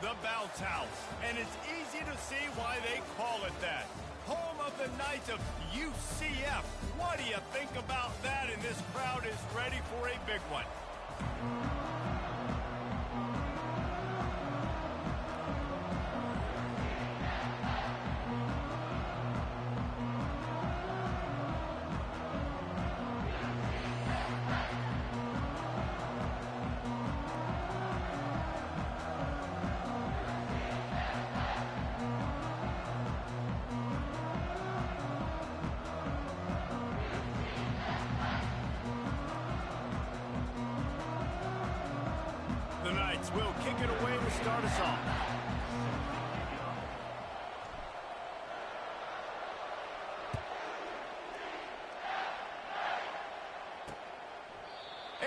The Bounce House, and it's easy to see why they call it that. Home of the Knights of UCF. What do you think about that? And this crowd is ready for a big one. The Knights will kick it away to start us off.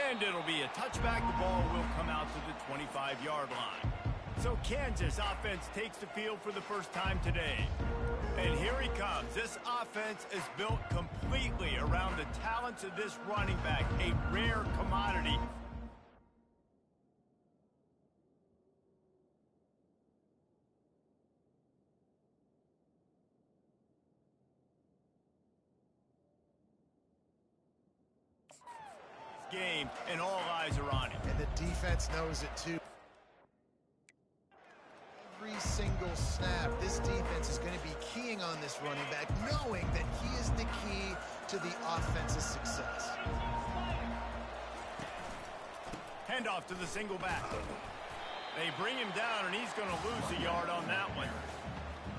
And it'll be a touchback. The ball will come out to the 25-yard line. So Kansas offense takes the field for the first time today. And here he comes. This offense is built completely around the talents of this running back, a rare commodity. Game, and all eyes are on him. And the defense knows it too. Every single snap, this defense is going to be keying on this running back, knowing that he is the key to the offense's success. Handoff to the single back. They bring him down, and he's going to lose a yard on that one.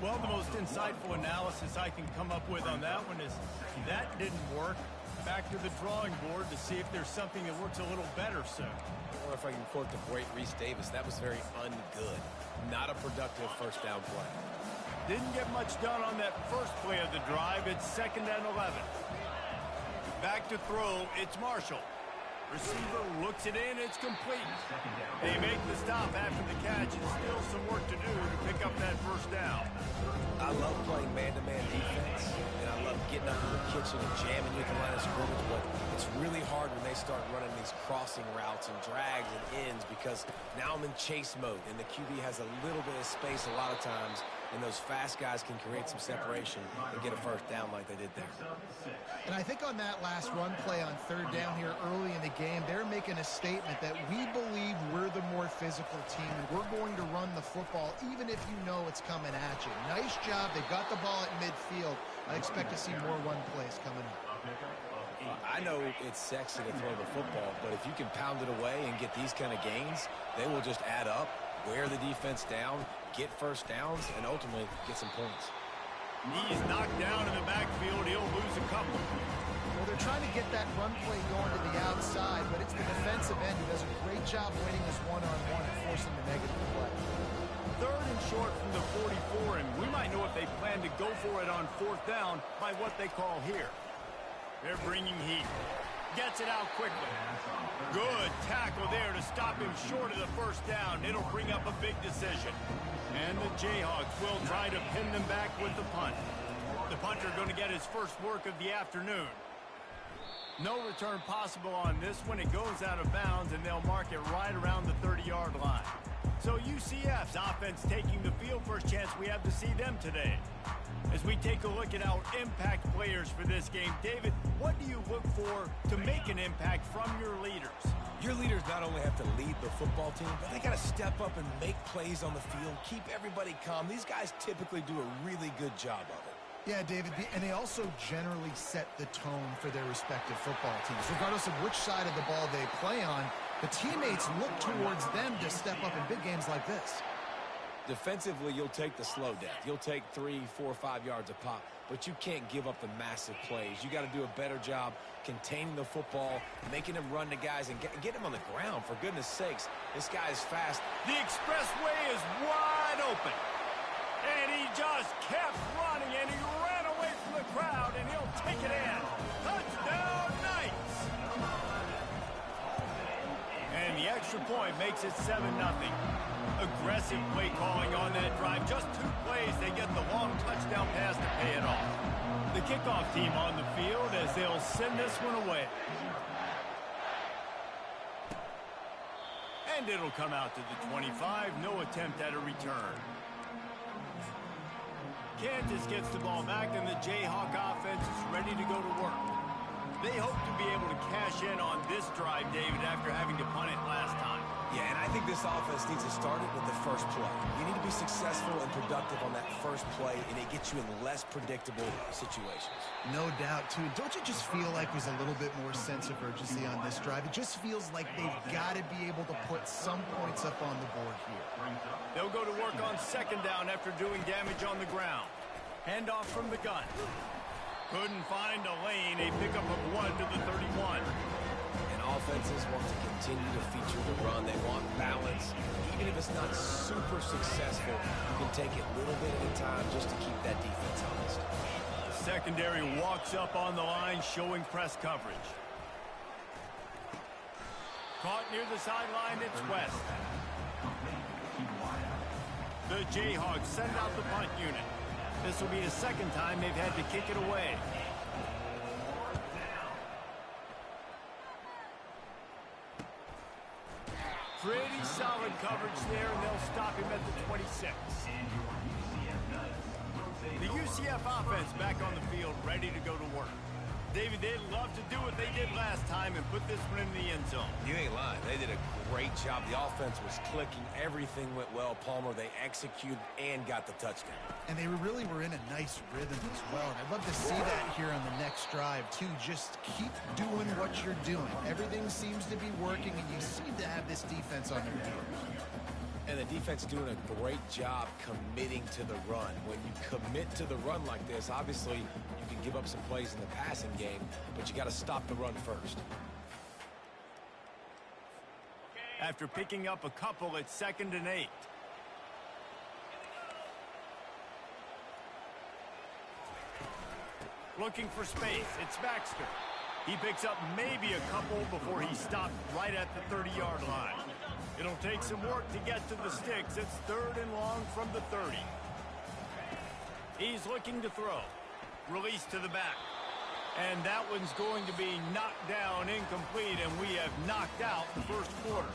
Well, the most insightful analysis I can come up with on that one is that didn't work. Back to the drawing board to see if there's something that works a little better soon. Or if I can quote the great Reese Davis, that was very ungood. Not a productive first down play. Didn't get much done on that first play of the drive. It's 2nd and 11. Back to throw, it's Marshall. Receiver looks it in, it's complete. They make the stop after the catch, and still some work to do to pick up that first down. I love playing man-to-man defense, and I love getting under the kitchen and jamming you at the line of scrimmage, but it's really hard when they start running these crossing routes and drags and ends because now I'm in chase mode, and the QB has a little bit of space a lot of times, and those fast guys can create some separation and get a first down like they did there. And I think on that last run play on 3rd down here early in the game, they're making a statement that we believe we're the more physical team, and we're going to run the football even if you know it's coming at you. Nice job. They got the ball at midfield. I expect to see more run plays coming up. I know it's sexy to throw the football, but if you can pound it away and get these kind of gains, they will just add up, wear the defense down, get first downs, and ultimately get some points. He's knocked down in the backfield. He'll lose a couple. Well, they're trying to get that run play going to the outside, but it's the defensive end who does a great job winning this one-on-one and forcing the negative play. 3rd and short from the 44, and we might know if they plan to go for it on 4th down by what they call here. They're bringing heat. Gets it out quickly. Good tackle there to stop him short of the first down. It'll bring up a big decision. And the Jayhawks will try to pin them back with the punt. The punter going to get his first work of the afternoon. No return possible on this one. It goes out of bounds, and they'll mark it right around the 30-yard line. So UCF's offense taking the field. First chance we have to see them today. As we take a look at our impact players for this game, David, what do you look for to make an impact from your leaders? Your leaders not only have to lead the football team, but they got to step up and make plays on the field, keep everybody calm. These guys typically do a really good job of it. Yeah, David, and they also generally set the tone for their respective football teams. Regardless of which side of the ball they play on, the teammates look towards them to step up in big games like this. Defensively, you'll take the slow death. You'll take 3, 4, 5 yards a pop, but you can't give up the massive plays. You got to do a better job containing the football, making them run to guys, and get them on the ground, for goodness sakes. This guy is fast. The expressway is wide open. And he just kept running, and he ran away from the crowd, and he'll take it in. Touchdown, Knights! And the extra point makes it 7-0. Aggressive play calling on that drive. Just 2 plays, they get the long touchdown pass to pay it off. The kickoff team on the field as they'll send this one away. And it'll come out to the 25. No attempt at a return. Kansas gets the ball back, and the Jayhawk offense is ready to go to work. They hope to be able to cash in on this drive, David, after having to punt it last time. Yeah, and I think this offense needs to start it with the first play. You need to be successful and productive on that first play, and it gets you in less predictable situations. No doubt, too. Don't you just feel like there's a little bit more sense of urgency on this drive? It just feels like they've got to be able to put some points up on the board here. They'll go to work on second down after doing damage on the ground. Handoff from the gun. Couldn't find a lane. A pickup of 1 to the 31. And offenses want to continue to feature the run. They want balance. Even if it's not super successful, you can take it little bit at a time just to keep that defense honest. Secondary walks up on the line, showing press coverage. Caught near the sideline, it's West. The Jayhawks send out the punt unit. This will be the second time they've had to kick it away. Pretty solid coverage there, and they'll stop him at the 26. The UCF offense back on the field, ready to go to work. David, they'd love to do what they did last time and put this one in the end zone. You ain't lying. They did a great job. The offense was clicking. Everything went well. Palmer, they executed and got the touchdown. And they really were in a nice rhythm as well. And I'd love to see that here on the next drive, too. Just keep doing what you're doing. Everything seems to be working, and you seem to have this defense on their heels. And the defense doing a great job committing to the run. When you commit to the run like this, obviously you can give up some plays in the passing game, but you got to stop the run first. After picking up a couple, it's 2nd and 8. Looking for space, it's Baxter. He picks up maybe a couple before he stopped right at the 30-yard line. It'll take some work to get to the sticks. It's 3rd and long from the 30. He's looking to throw. Release to the back. And that one's going to be knocked down, incomplete, and we have knocked out the first quarter.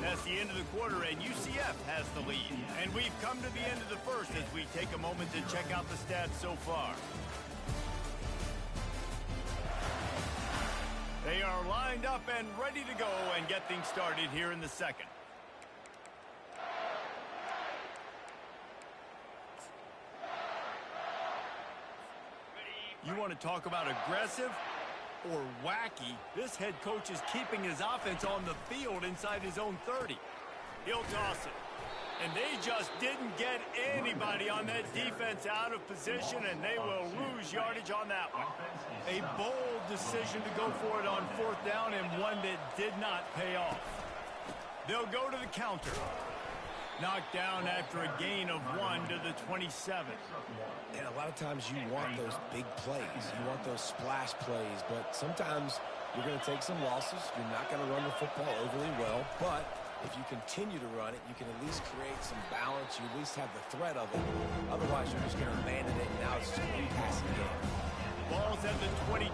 That's the end of the quarter, and UCF has the lead. And we've come to the end of the first as we take a moment to check out the stats so far. They are lined up and ready to go and get things started here in the second. You want to talk about aggressive or wacky? This head coach is keeping his offense on the field inside his own 30. He'll toss it. And they just didn't get anybody on that defense out of position, and they will lose yardage on that one. A bold decision to go for it on 4th down, and one that did not pay off. They'll go to the counter. Knocked down after a gain of 1 to the 27. And a lot of times you want those big plays. You want those splash plays, but sometimes you're going to take some losses. You're not going to run the football overly well, but if you continue to run it, you can at least create some balance. You at least have the threat of it. Otherwise, you're just going to abandon it, and now it's just a passing game. Ball's at the 22.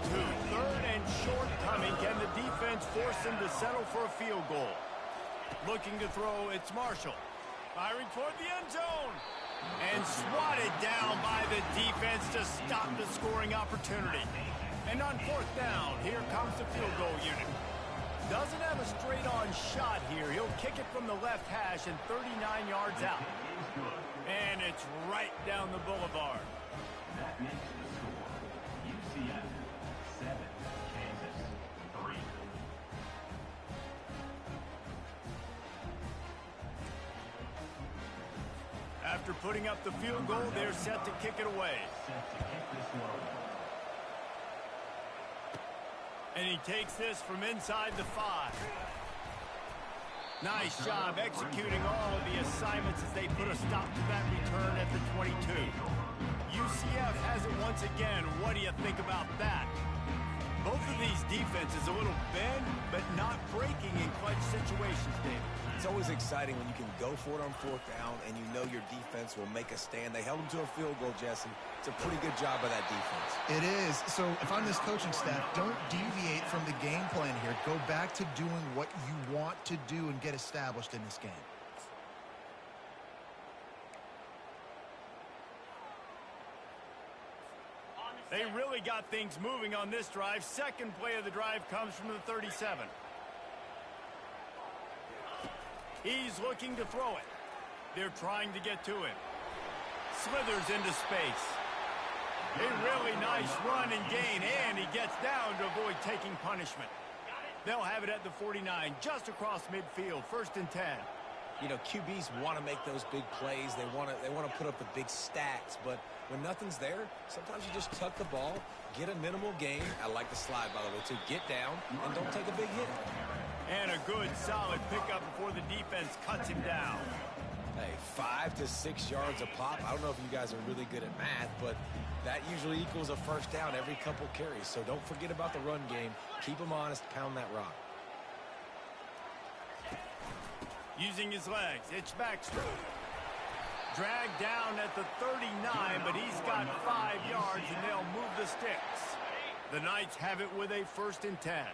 3rd and short coming. Can the defense force him to settle for a field goal? Looking to throw, it's Marshall. Firing toward the end zone. And swatted down by the defense to stop the scoring opportunity. And on 4th down, here comes the field goal unit. Doesn't have a straight-on shot here. He'll kick it from the left hash and 39 yards out. And it's right down the boulevard. That makes the score UCF 7, Kansas 3. After putting up the field goal, they're set to kick it away. And he takes this from inside the 5. Nice job executing all of the assignments as they put a stop to that return at the 22. UCF has it once again. What do you think about that? Both of these defenses a little bend, but not breaking in clutch situations, David. It's always exciting when you can go for it on fourth down and you know your defense will make a stand. They held them to a field goal, Jesse. It's a pretty good job by that defense. It is. So if I'm this coaching staff, don't deviate from the game plan here. Go back to doing what you want to do and get established in this game. They really got things moving on this drive. Second play of the drive comes from the 37. He's looking to throw it. They're trying to get to him. Slithers into space. A really nice run and gain, and he gets down to avoid taking punishment. They'll have it at the 49, just across midfield, 1st and 10. You know, QBs want to make those big plays. They want to put up the big stats, but when nothing's there, sometimes you just tuck the ball, get a minimal gain. I like the slide, by the way, to get down and don't take a big hit. And a good, solid pickup before the defense cuts him down. Hey, 5 to 6 yards a pop. I don't know if you guys are really good at math, but that usually equals a first down every couple carries. So don't forget about the run game. Keep them honest, pound that rock. Using his legs, it's Baxter. Dragged down at the 39, but he's got 5 yards, and they'll move the sticks. The Knights have it with a 1st and 10.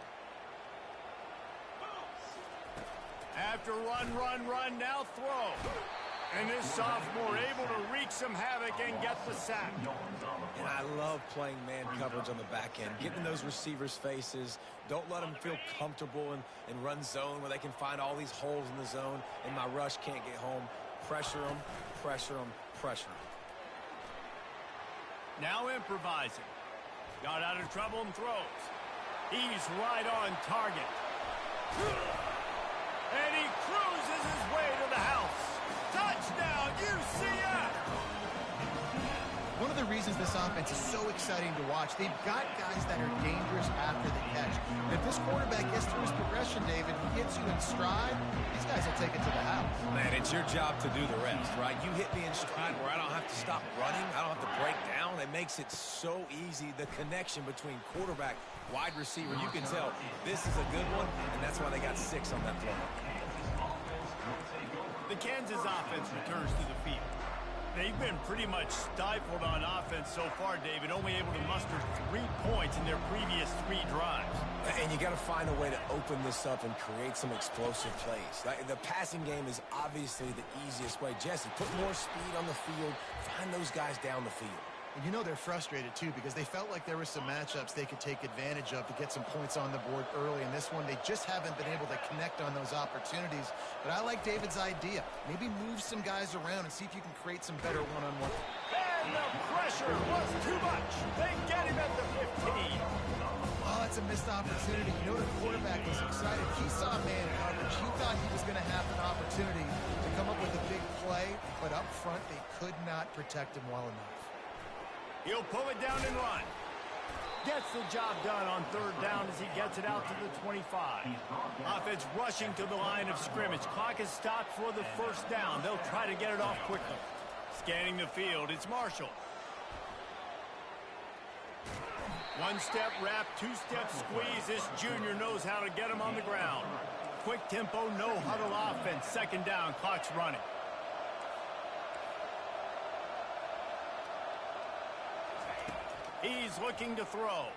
After run, now throw. And this sophomore able to wreak some havoc and get the sack. And I love playing man coverage on the back end, getting in those receivers' faces. Don't let them feel comfortable in run zone where they can find all these holes in the zone and my rush can't get home. Pressure them, pressure them, pressure them. Now improvising. Got out of trouble and throws. He's right on target. And he cruises his way to the house. Touchdown, UCF! One of the reasons this offense is so exciting to watch, they've got guys that are dangerous after the catch. And if this quarterback gets through his progression, David, he hits you in stride, these guys will take it to the house. Man, it's your job to do the rest, right? You hit me in stride where I don't have to stop running. I don't have to break down. It makes it so easy, the connection between quarterback, wide receiver. You can tell this is a good one, and that's why they got 6 on that play. The Kansas offense returns to the field. They've been pretty much stifled on offense so far, David, only able to muster 3 points in their previous 3 drives. And you got to find a way to open this up and create some explosive plays. The passing game is obviously the easiest way. Jesse, put more speed on the field. Find those guys down the field. And you know they're frustrated, too, because they felt like there were some matchups they could take advantage of to get some points on the board early. In this one, they just haven't been able to connect on those opportunities. But I like David's idea. Maybe move some guys around and see if you can create some better one-on-one. And the pressure was too much. They get him at the 15. Oh, that's a missed opportunity. You know the quarterback was excited. He saw man coverage. He thought he was going to have an opportunity to come up with a big play. But up front, they could not protect him well enough. He'll pull it down and run. Gets the job done on 3rd down as he gets it out to the 25. Offense rushing to the line of scrimmage. Clock is stopped for the 1st down. They'll try to get it off quickly. Scanning the field, it's Marshall. 1-step wrap, 2-step squeeze. This junior knows how to get him on the ground. Quick tempo, no huddle offense. 2nd down, clock's running. He's looking to throw.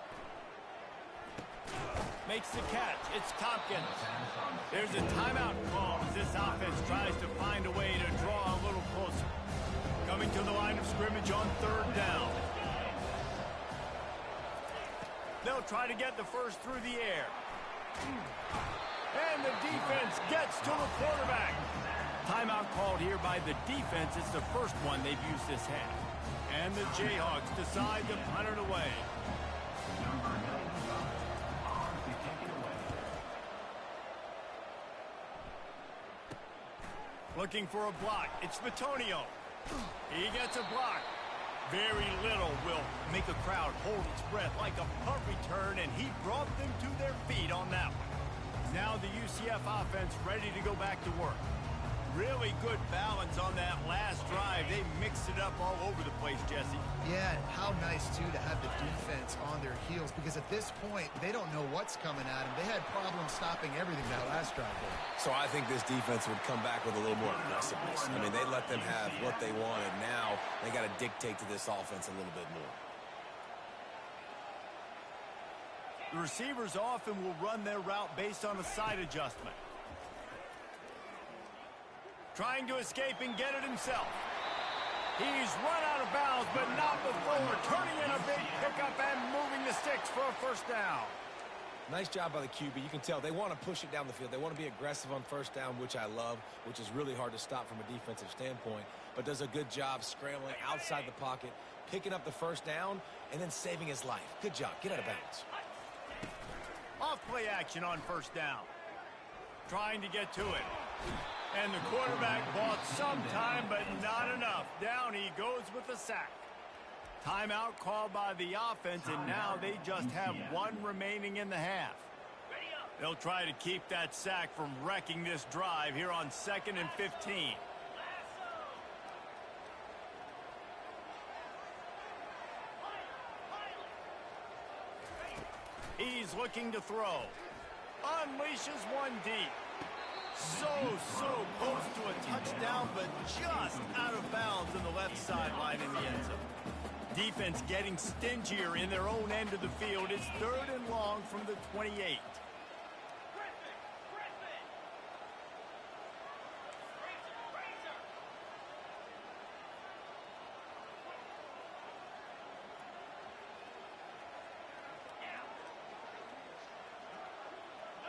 Makes the catch. It's Tompkins. There's a timeout call as this offense tries to find a way to draw a little closer. Coming to the line of scrimmage on 3rd down. They'll try to get the first through the air. And the defense gets to the quarterback. Timeout called here by the defense. It's the first one they've used this half. And the Jayhawks decide to punt it away. Looking for a block. It's Bitonio. He gets a block. Very little will make a crowd hold its breath like a punt return, and he brought them to their feet on that one. Now the UCF offense ready to go back to work. Really good balance on that last drive. They mixed it up all over the place, Jesse. Yeah, and how nice, too, to have the defense defense on their heels because at this point, they don't know what's coming at them. They had problems stopping everything that last drive there. So I think this defense would come back with a little more aggressiveness. I mean, they let them have what they wanted. Now they got to dictate to this offense a little bit more. The receivers often will run their route based on a side adjustment. Trying to escape and get it himself. He's run out of bounds, but not before turning in a big pickup and moving the sticks for a first down. Nice job by the QB. You can tell they want to push it down the field. They want to be aggressive on first down, which I love, which is really hard to stop from a defensive standpoint, but does a good job scrambling outside the pocket, picking up the first down, and then saving his life. Good job. Get out of bounds. Off play action on first down. Trying to get to it. And the quarterback bought some time, but not enough. Down he goes with the sack. Timeout called by the offense, and now they just have one remaining in the half. They'll try to keep that sack from wrecking this drive here on 2nd and 15. He's looking to throw. Unleashes one deep. So close to a touchdown, but just out of bounds in the left sideline in the end zone. Defense getting stingier in their own end of the field. It's 3rd and long from the 28.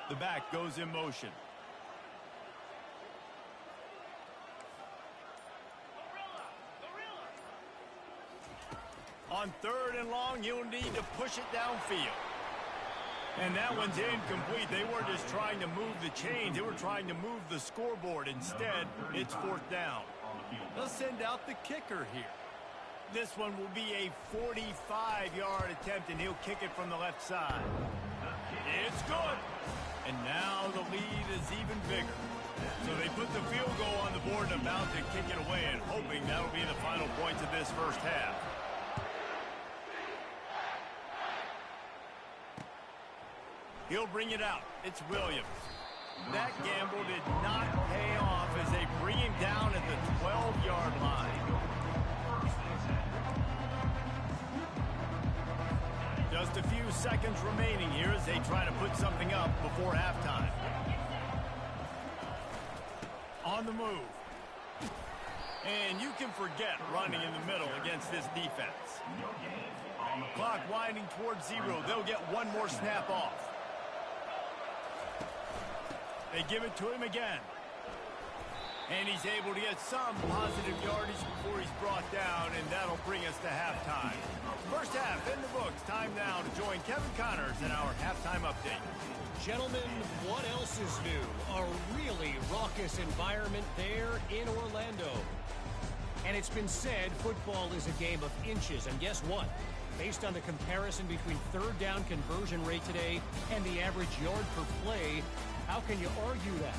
The back goes in motion. On 3rd and long, you'll need to push it downfield. And that one's incomplete. They weren't just trying to move the chains. They were trying to move the scoreboard. Instead, it's 4th down. They'll send out the kicker here. This one will be a 45-yard attempt, and he'll kick it from the left side. It's good. And now the lead is even bigger. So they put the field goal on the board and about to kick it away, and hoping that'll be the final points of this first half. He'll bring it out. It's Williams. That gamble did not pay off as they bring him down at the 12-yard line. Just a few seconds remaining here as they try to put something up before halftime. On the move. And you can forget running in the middle against this defense. Clock winding towards 0. They'll get one more snap off. They give it to him again. And he's able to get some positive yardage before he's brought down, and that'll bring us to halftime. First half in the books. Time now to join Kevin Connors in our halftime update. Gentlemen, what else is new? A really raucous environment there in Orlando. And it's been said football is a game of inches, and guess what? Based on the comparison between 3rd down conversion rate today and the average yard per play, how can you argue that?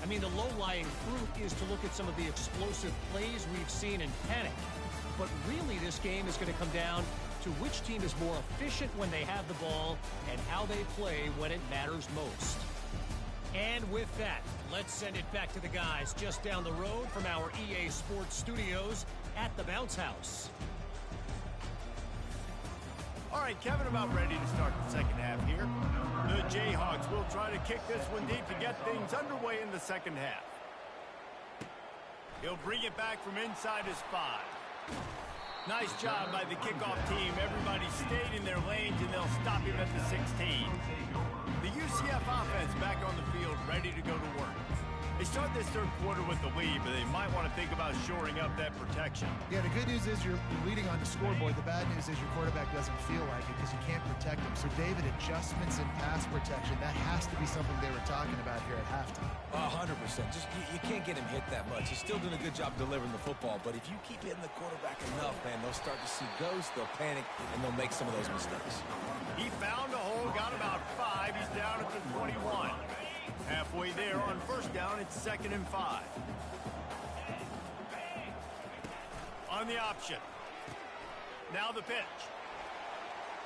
I mean, the low-lying fruit is to look at some of the explosive plays we've seen and panic. But really, this game is going to come down to which team is more efficient when they have the ball and how they play when it matters most. And with that, let's send it back to the guys just down the road from our EA Sports studios at the Bounce House. All right, Kevin, about ready to start the second half here. The Jayhawks will try to kick this one deep to get things underway in the second half. He'll bring it back from inside his 5. Nice job by the kickoff team. Everybody stayed in their lanes, and they'll stop him at the 16. The UCF offense back on the field, ready to go to work. They start this third quarter with the lead, but they might want to think about shoring up that protection. Yeah, the good news is you're leading on the scoreboard. The bad news is your quarterback doesn't feel like it because you can't protect him. So, David, adjustments in pass protection, that has to be something they were talking about here at halftime. 100%. Just you can't get him hit that much. He's still doing a good job delivering the football, but if you keep hitting the quarterback enough, man, they'll start to see ghosts, they'll panic, and they'll make some of those mistakes. He found a hole, got about 5. He's down at the 21. Halfway there on first down, it's 2nd and 5. On the option. Now the pitch.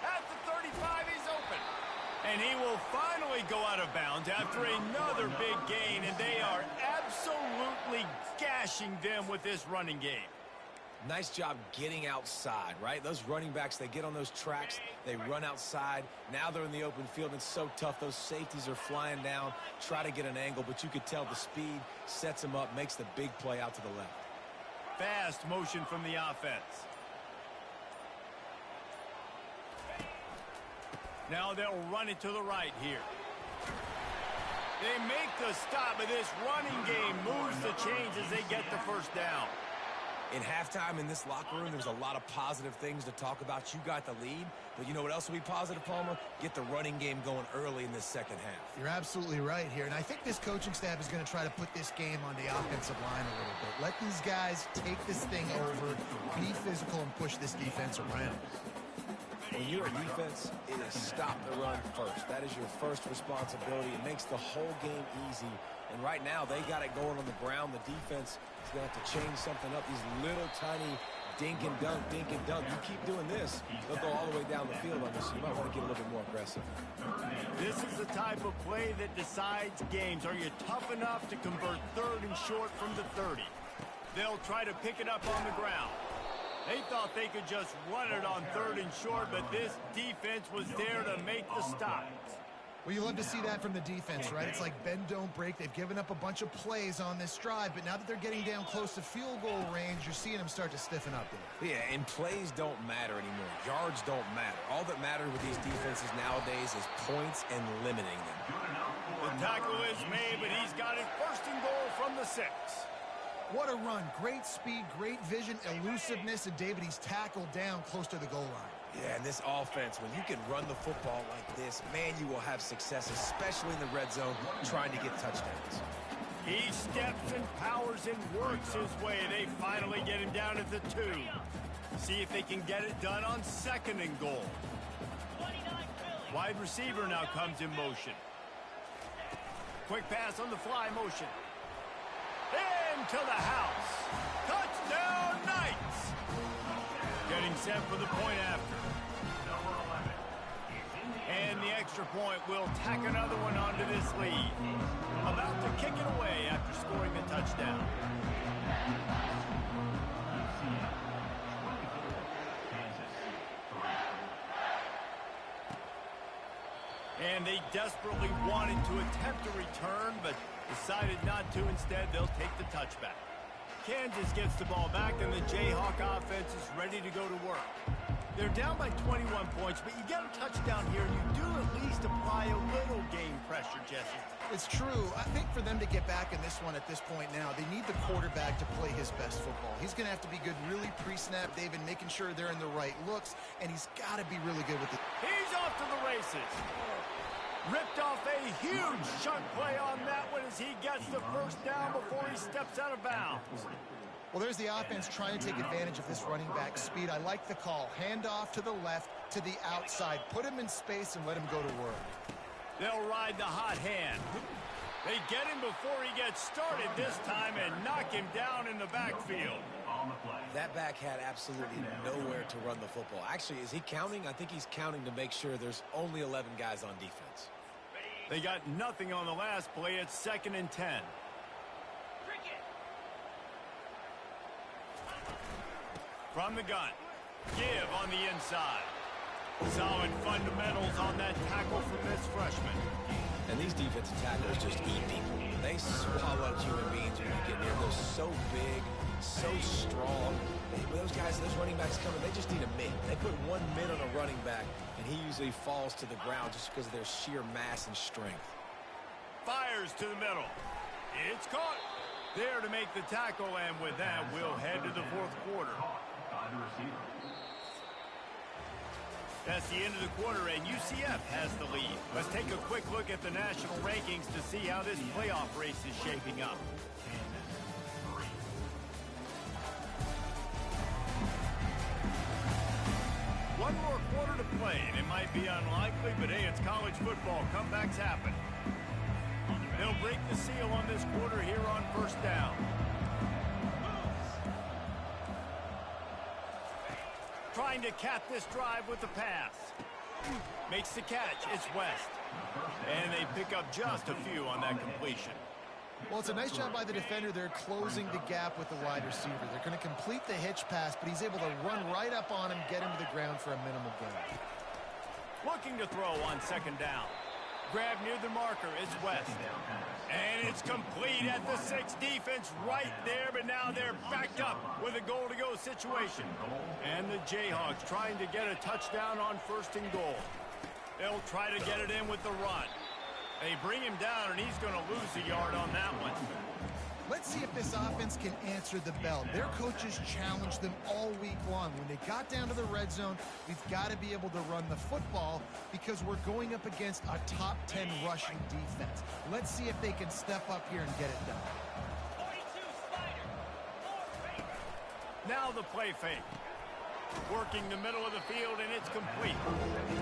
At the And he will finally go out of bounds after another big gain, and they are absolutely gashing them with this running game. Nice job getting outside, right? Those running backs, they get on those tracks, they run outside. Now they're in the open field. It's so tough. Those safeties are flying down, try to get an angle, but you could tell the speed sets them up, makes the big play out to the left. Fast motion from the offense. Now they'll run it to the right here. They make the stop, but this running game moves the chains as they get the first down. In halftime in this locker room, there's a lot of positive things to talk about. You got the lead, but you know what else will be positive, Palmer? Get the running game going early in this second half. You're absolutely right here, and I think this coaching staff is going to try to put this game on the offensive line a little bit. Let these guys take this thing over, be physical, and push this defense around. When you're a defense, it is stop the run first. That is your first responsibility. It makes the whole game easy. And right now, they got it going on the ground. The defense is going to have to change something up. These little tiny dink and dunk, dink and dunk. You keep doing this, they'll go all the way down the field on this. So you might want to get a little bit more aggressive. This is the type of play that decides games. Are you tough enough to convert 3rd and short from the 30? They'll try to pick it up on the ground. They thought they could just run it on 3rd and short, but this defense was there to make the stop. Well, you love to see that from the defense, right? It's like bend, don't break. They've given up a bunch of plays on this drive, but now that they're getting down close to field goal range, you're seeing them start to stiffen up there. Yeah, and plays don't matter anymore. Yards don't matter. All that matters with these defenses nowadays is points and limiting them. The tackle is made, but he's got it 1st and goal from the 6. What a run. Great speed, great vision, elusiveness, and David, he's tackled down close to the goal line. Yeah, and this offense, when you can run the football like this, man, you will have success, especially in the red zone, trying to get touchdowns. He steps and powers and works his way. They finally get him down at the 2. See if they can get it done on 2nd and goal. Wide receiver now comes in motion. Quick pass on the fly motion. Into the house. Touchdown, Knights! Getting set for the point after. And the extra point will tack another one onto this lead. About to kick it away after scoring the touchdown. And they desperately wanted to attempt a return, but decided not to. Instead, they'll take the touchback. Kansas gets the ball back, and the Jayhawk offense is ready to go to work. They're down by 21 points, but you get a touchdown here, and you do at least apply a little game pressure, Jesse. It's true. I think for them to get back in this one at this point now, they need the quarterback to play his best football. He's going to have to be good really pre-snap, David, making sure they're in the right looks, and he's got to be really good with it. He's off to the races. Ripped off a huge chunk play on that one as he gets the first down before he steps out of bounds. Well, there's the offense trying to take advantage of this running back speed. I like the call. Hand off to the left, to the outside. Put him in space and let him go to work. They'll ride the hot hand. They get him before he gets started this time and knock him down in the backfield. That back had absolutely nowhere to run the football. Actually, is he counting? I think he's counting to make sure there's only 11 guys on defense. They got nothing on the last play. It's 2nd and 10. From the gun. Give on the inside. Solid fundamentals on that tackle from this freshman. And these defensive tackles just eat people. They swallow human beings when you get near. They're so big, so strong. Those guys, those running backs coming, they just need a mid. They put one mid on a running back, and he usually falls to the ground just because of their sheer mass and strength. Fires to the middle. It's caught. There to make the tackle, and with that, we'll head to the 4th quarter. That's the end of the quarter, and UCF has the lead. Let's take a quick look at the national rankings to see how this playoff race is shaping up. One more quarter to play, and it might be unlikely, but hey, it's college football. Comebacks happen. They'll break the seal on this quarter here on 1st down. Trying to cap this drive with the pass. Makes the catch. It's West. And they pick up just a few on that completion. Well, it's a nice job by the defender. They're closing the gap with the wide receiver. They're going to complete the hitch pass, but he's able to run right up on him, get him to the ground for a minimal gain. Looking to throw on second down. Grab near the marker. It's West. And it's complete at the 6. Defense right there, but now they're backed up with a goal-to-go situation. And the Jayhawks trying to get a touchdown on 1st and goal. They'll try to get it in with the run. They bring him down, and he's going to lose a yard on that one. Let's see if this offense can answer the bell. Their coaches challenged them all week long. When they got down to the red zone, we've got to be able to run the football because we're going up against a top 10 rushing defense. Let's see if they can step up here and get it done. Now the play fake. Working the middle of the field, and it's complete.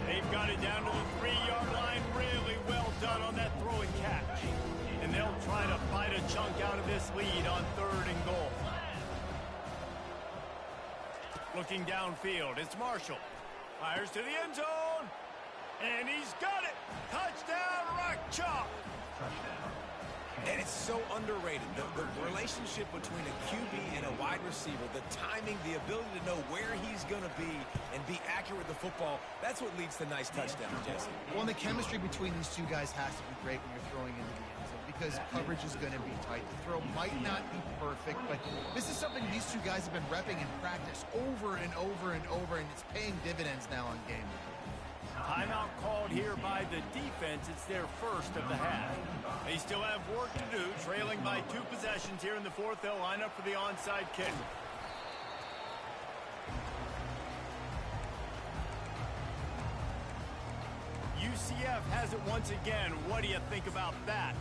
They've got it down to the 3-yard line. Really well done on that throw and catch. And they'll try to bite a chunk out of this lead on 3rd and goal. Looking downfield, it's Marshall. Fires to the end zone. And he's got it. Touchdown, Rock Chalk. And it's so underrated. The relationship between a QB and a wide receiver, the timing, the ability to know where he's going to be and be accurate with the football, that's what leads to nice touchdowns, Jesse. Well, and the chemistry between these two guys has to be great when you're throwing into the end zone because coverage is going to be tight. The throw might not be perfect, but this is something these two guys have been repping in practice over and over and over, and it's paying dividends now on game day. Timeout called here by the defense. It's their first of the half. They still have work to do, trailing by 2 possessions here in the 4th. They'll line up for the onside kick. UCF has it once again. What do you think about that?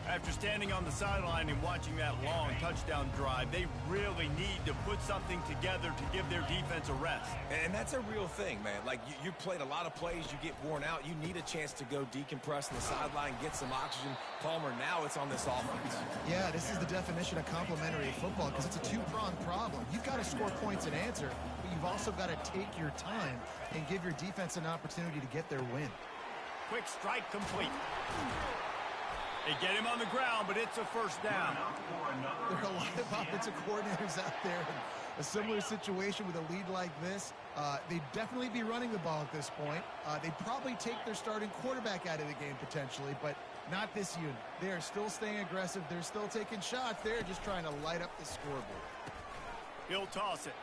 After standing on the sideline and watching that long touchdown drive, they really need to put something together to give their defense a rest. And that's a real thing, man. Like, you played a lot of plays, you get worn out. You need a chance to go decompress on the sideline, get some oxygen. Palmer, now it's on this offense. Yeah, this is the definition of complementary football because it's a 2-pronged problem. You've got to score points and answer, but you've also got to take your time and give your defense an opportunity to get their win. Quick strike complete. They get him on the ground, but it's a 1st down. There are a lot of offensive coordinators out there in a similar situation with a lead like this. They'd definitely be running the ball at this point. They'd probably take their starting quarterback out of the game potentially, but not this unit. They are still staying aggressive. They're still taking shots. They're just trying to light up the scoreboard. He'll toss it.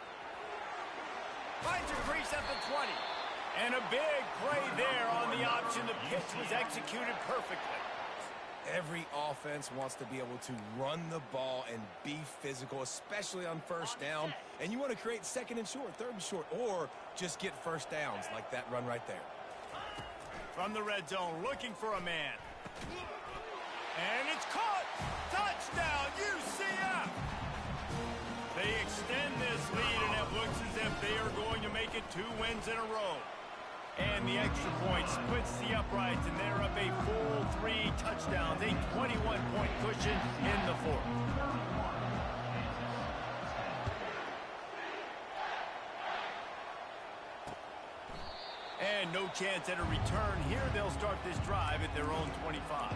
Finds a crease at the 20. And a big play there on the option. The pitch was executed perfectly. Every offense wants to be able to run the ball and be physical, especially on 1st down. And you want to create 2nd and short, 3rd and short, or just get 1st downs like that run right there. From the red zone, looking for a man. And it's caught! Touchdown, UCF! They extend this lead, and it looks as if they are going to make it 2 wins in a row. And the extra point splits the uprights, and they're up a full 3 touchdowns, a 21-point cushion in the 4th. And no chance at a return here. They'll start this drive at their own 25.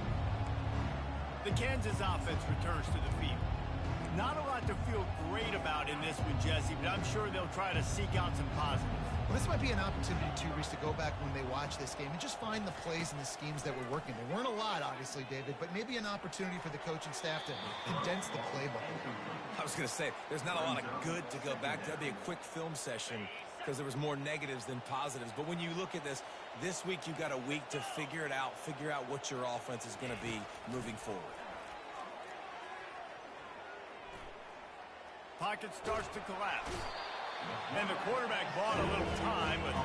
The Kansas offense returns to the field. Not a lot to feel great about in this one, Jesse, but I'm sure they'll try to seek out some positives. Well, this might be an opportunity, too, Reese, to go back when they watch this game and just find the plays and the schemes that were working. There weren't a lot, obviously, David, but maybe an opportunity for the coaching staff to condense the playbook. I was going to say, there's not a lot of good to go back to. That'd be a quick film session because there was more negatives than positives. But when you look at this week you got a week to figure it out, figure out what your offense is going to be moving forward. Pocket starts to collapse. And the quarterback bought a little time, but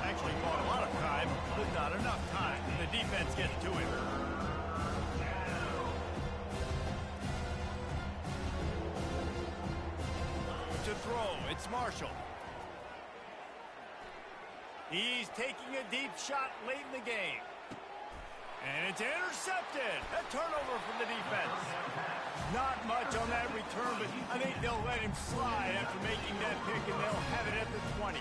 actually bought a lot of time, but not enough time. The defense gets to him. To throw, it's Marshall. He's taking a deep shot late in the game. And it's intercepted. A turnover from the defense. Not much on that return, but I think they'll let him slide after making that pick, and they'll have it at the 20.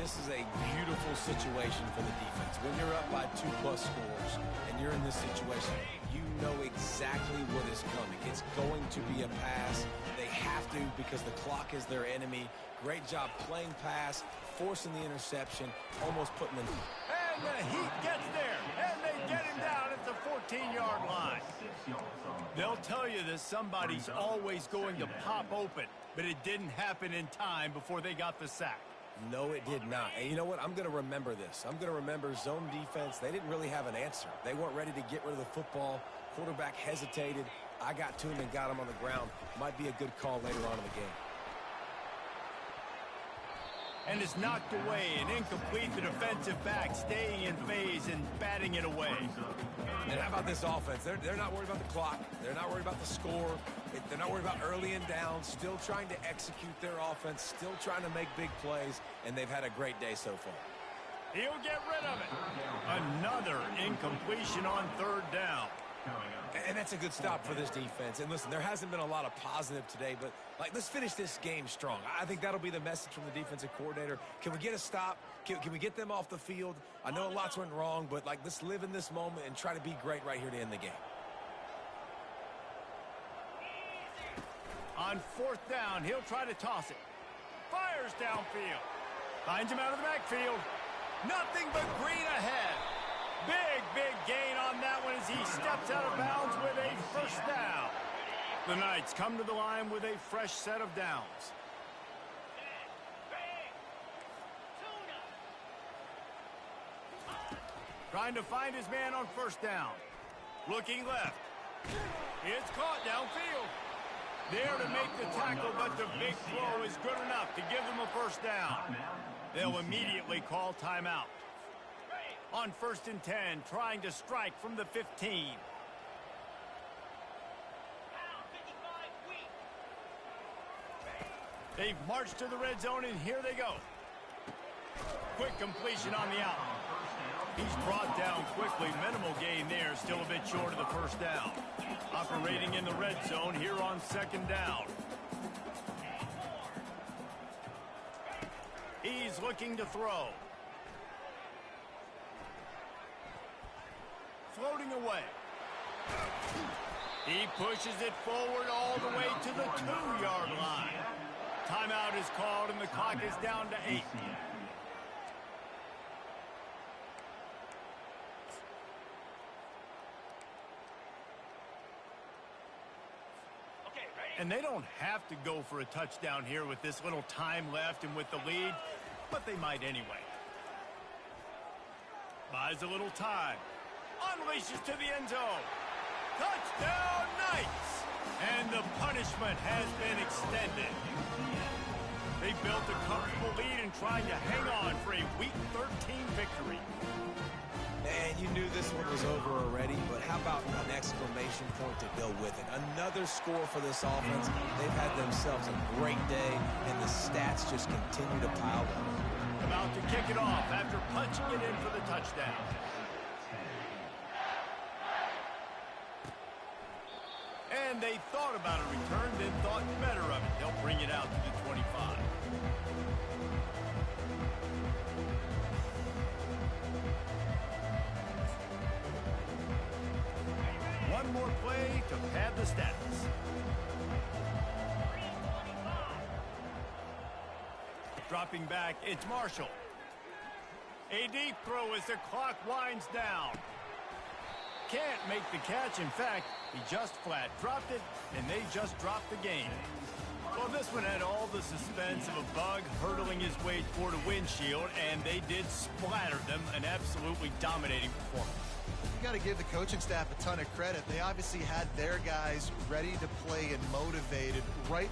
this is a beautiful situation for the defense. When you're up by 2+ scores and you're in this situation, you know exactly what is coming. It's going to be a pass. They have to because the clock is their enemy. Great job playing pass, forcing the interception, almost putting them. And the Heat gets there, and they get him down at the 14-yard line. They'll tell you that somebody's always going to pop open, but it didn't happen in time before they got the sack. No, it did not. And you know what? I'm going to remember this. I'm going to remember zone defense. They didn't really have an answer. They weren't ready to get rid of the football. Quarterback hesitated. I got to him and got him on the ground. Might be a good call later on in the game. And it's knocked away and incomplete. The defensive back staying in phase and batting it away. And how about this offense? They're not worried about the clock. They're not worried about the score. They're not worried about early and down. Still trying to execute their offense. Still trying to make big plays. And they've had a great day so far. He'll get rid of it. Another incompletion on third down. And that's a good stop for this defense. And listen, there hasn't been a lot of positive today, but let's finish this game strong. I think that'll be the message from the defensive coordinator. Can we get a stop? Can we get them off the field? I know lots went wrong, but let's live in this moment and try to be great right here to end the game. On fourth down, he'll try to toss it. Fires downfield. Finds him out of the backfield. Nothing but green ahead. Big gain on that one as he steps out of bounds with a first down. The Knights come to the line with a fresh set of downs. Trying to find his man on first down. Looking left. It's caught downfield. There to make the tackle, but the big throw is good enough to give them a first down. They'll immediately call timeout. On 1st and 10, trying to strike from the 15. They've marched to the red zone, and here they go. Quick completion on the out. He's brought down quickly. Minimal gain there, still a bit short of the first down. Operating in the red zone here on 2nd down. He's looking to throw. Floating away. He pushes it forward all the way to the 2-yard line. Timeout is called and the clock is down to 8. And they don't have to go for a touchdown here with this little time left and with the lead, but they might anyway. Buys a little time. Unleashes to the end zone. Touchdown, Knights! And the punishment has been extended. They built a comfortable lead and tried to hang on for a Week 13 victory. And you knew this one was over already, but how about an exclamation point to go with it? Another score for this offense. They've had themselves a great day, and the stats just continue to pile up. About to kick it off after punching it in for the touchdown. And they thought about a return, then thought better of it. They'll bring it out to the 25. One more play to pad the stats. Dropping back, it's Marshall. A deep throw as the clock winds down. Can't make the catch. In fact, he just flat dropped it, and they just dropped the game. Well, this one had all the suspense of a bug hurtling his way toward a windshield, and they did splatter them. An absolutely dominating performance. You got to give the coaching staff a ton of credit. They obviously had their guys ready to play and motivated right